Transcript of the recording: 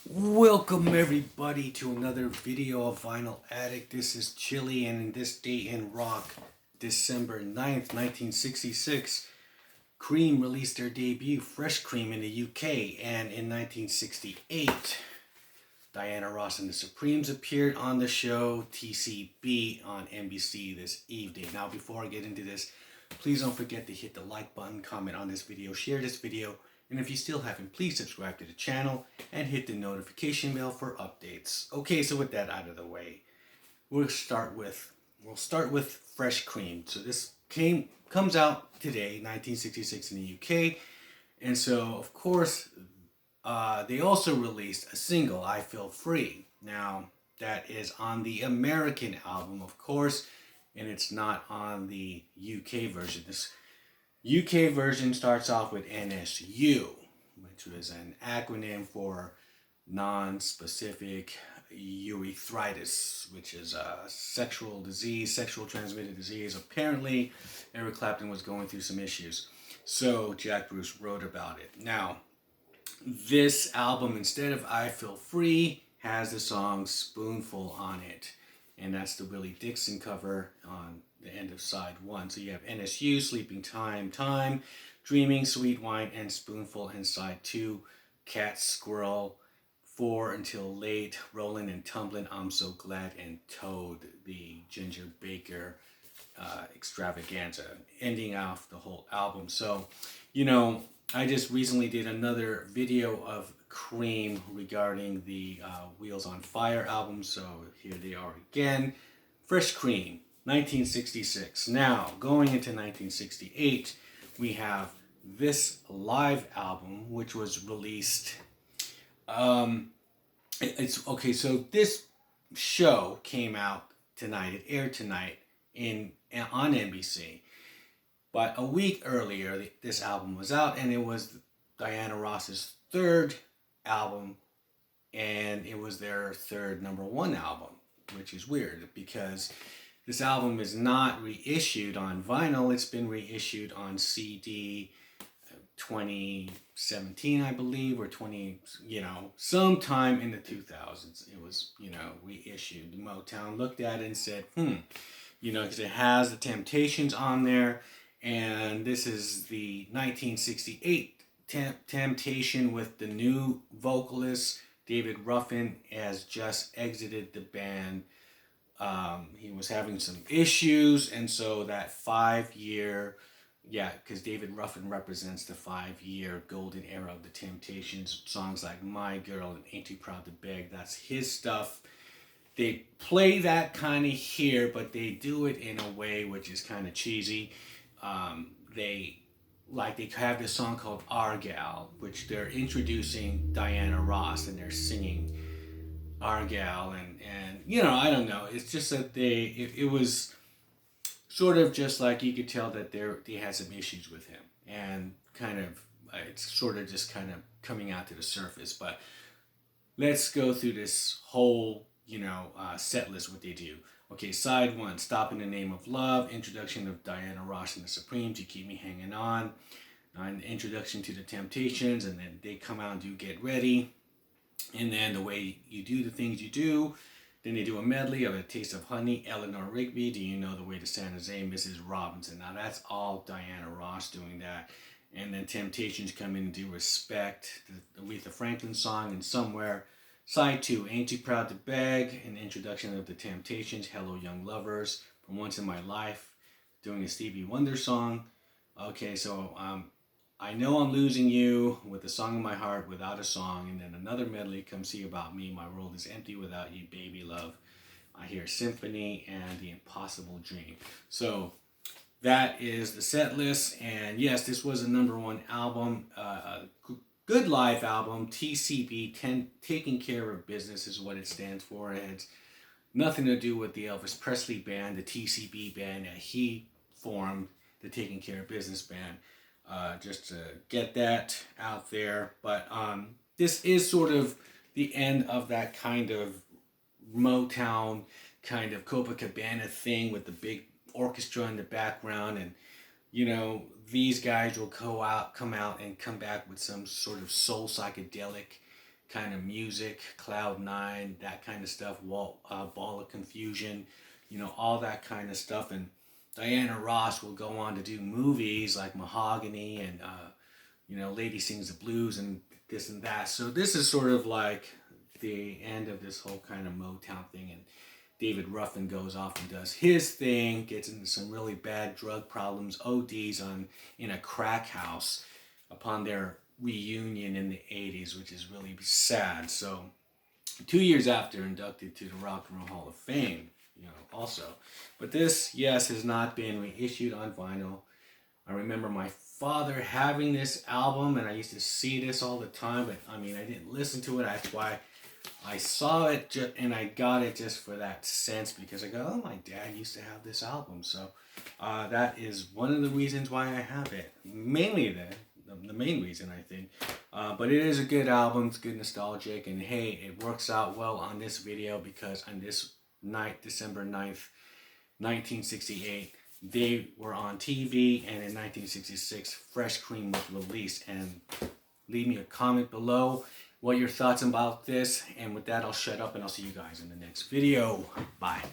Welcome everybody to another video of Vinyl Addict. This is Chili, and in this day in rock, December 9th, 1966, Cream released their debut, Fresh Cream, in the UK, and in 1968, Diana Ross and the Supremes appeared on the show TCB on NBC this evening. Now, before I get into this, please don't forget to hit the like button, comment on this video, share this video, and if you still haven't, please subscribe to the channel and hit the notification bell for updates. Okay, so with that out of the way, we'll start with Fresh Cream. So this comes out today, 1966 in the UK, and so of course they also released a single, I Feel Free. Now that is on the American album, of course, and it's not on the UK version. This UK version starts off with NSU, which was an acronym for non-specific urethritis, which is a sexual disease, sexual transmitted disease. Apparently, Eric Clapton was going through some issues, so Jack Bruce wrote about it. Now, this album, instead of I Feel Free, has the song Spoonful on it, and that's the Willie Dixon cover on the end of side one. So you have NSU, Sleeping Time, Time, Dreaming, Sweet Wine, and Spoonful, and side two, Cat, Squirrel, 4 Until Late, Rollin' and Tumblin', I'm So Glad, and Toad, the Ginger Baker extravaganza, ending off the whole album. So, I just recently did another video of Cream regarding the Wheels on Fire album, so here they are again. Fresh Cream, 1966. Now, going into 1968, we have this live album, which was released. It's okay. So this show came out tonight. It aired tonight on NBC. But a week earlier, this album was out, and it was Diana Ross's third album, and it was their third #1 album, which is weird because this album is not reissued on vinyl. It's been reissued on CD 2017, I believe, or sometime in the 2000s. It was, reissued. Motown looked at it and said, because it has the Temptations on there, and this is the 1968 Temptation with the new vocalist. David Ruffin has just exited the band. He was having some issues, and so that 5-year, because David Ruffin represents the 5-year golden era of the Temptations. Songs like My Girl and Ain't Too Proud to Beg, that's his stuff. They play that kind of here, but they do it in a way which is kind of cheesy. They have this song called Argal, which they're introducing Diana Ross, and they're singing Argal, and I don't know. It's just that it was sort of just like you could tell that they had some issues with him, and kind of it's sort of just kind of coming out to the surface. But let's go through this whole set list, what they do. Okay, side one, Stop in the Name of Love, introduction of Diana Ross and the Supremes, You Keep Me Hanging On, an introduction to the Temptations, and then they come out and do Get Ready, and then The Way You Do the Things You Do. Then they do a medley of A Taste of Honey, Eleanor Rigby, Do You Know the Way to San Jose, Mrs. Robinson. Now that's all Diana Ross doing that. And then Temptations come in and do Respect, the Aretha Franklin song, and Somewhere. Side 2, Ain't Too Proud to Beg, an introduction of the Temptations, Hello Young Lovers, From Once in My Life, doing a Stevie Wonder song. Okay, so I Know I'm Losing You, with the Song in My Heart, Without a Song, and then another medley, Come See About Me, My World is Empty Without You, Baby Love, I Hear Symphony, and The Impossible Dream. So that is the set list, and yes, this was a #1 album, good live album. TCB, Taking Care of Business, is what it stands for. It has nothing to do with the Elvis Presley band, the TCB band that he formed, the Taking Care of Business band. Just to get that out there. But this is sort of the end of that kind of Motown, kind of Copacabana thing with the big orchestra in the background, and these guys will come out and come back with some sort of soul psychedelic kind of music, Cloud 9, that kind of stuff, Ball of Confusion, you know, all that kind of stuff. And Diana Ross will go on to do movies like Mahogany and, you know, Lady Sings the Blues and this and that. So this is sort of like the end of this whole kind of Motown thing. And David Ruffin goes off and does his thing, gets into some really bad drug problems, ODs in a crack house upon their reunion in the 80s, which is really sad. So 2 years after, inducted to the Rock and Roll Hall of Fame, you know, also. But this, yes, has not been reissued on vinyl. I remember my father having this album, and I used to see this all the time, but I mean, I didn't listen to it. That's why I saw it, and I got it just for that sense, because I go, oh, my dad used to have this album. So that is one of the reasons why I have it. Mainly the main reason, I think. But it is a good album. It's good, nostalgic. And hey, it works out well on this video, because on this night, December 9th, 1968, they were on TV. And in 1966, Fresh Cream was released. And leave me a comment below what your thoughts about this. And with that, I'll shut up and I'll see you guys in the next video. Bye.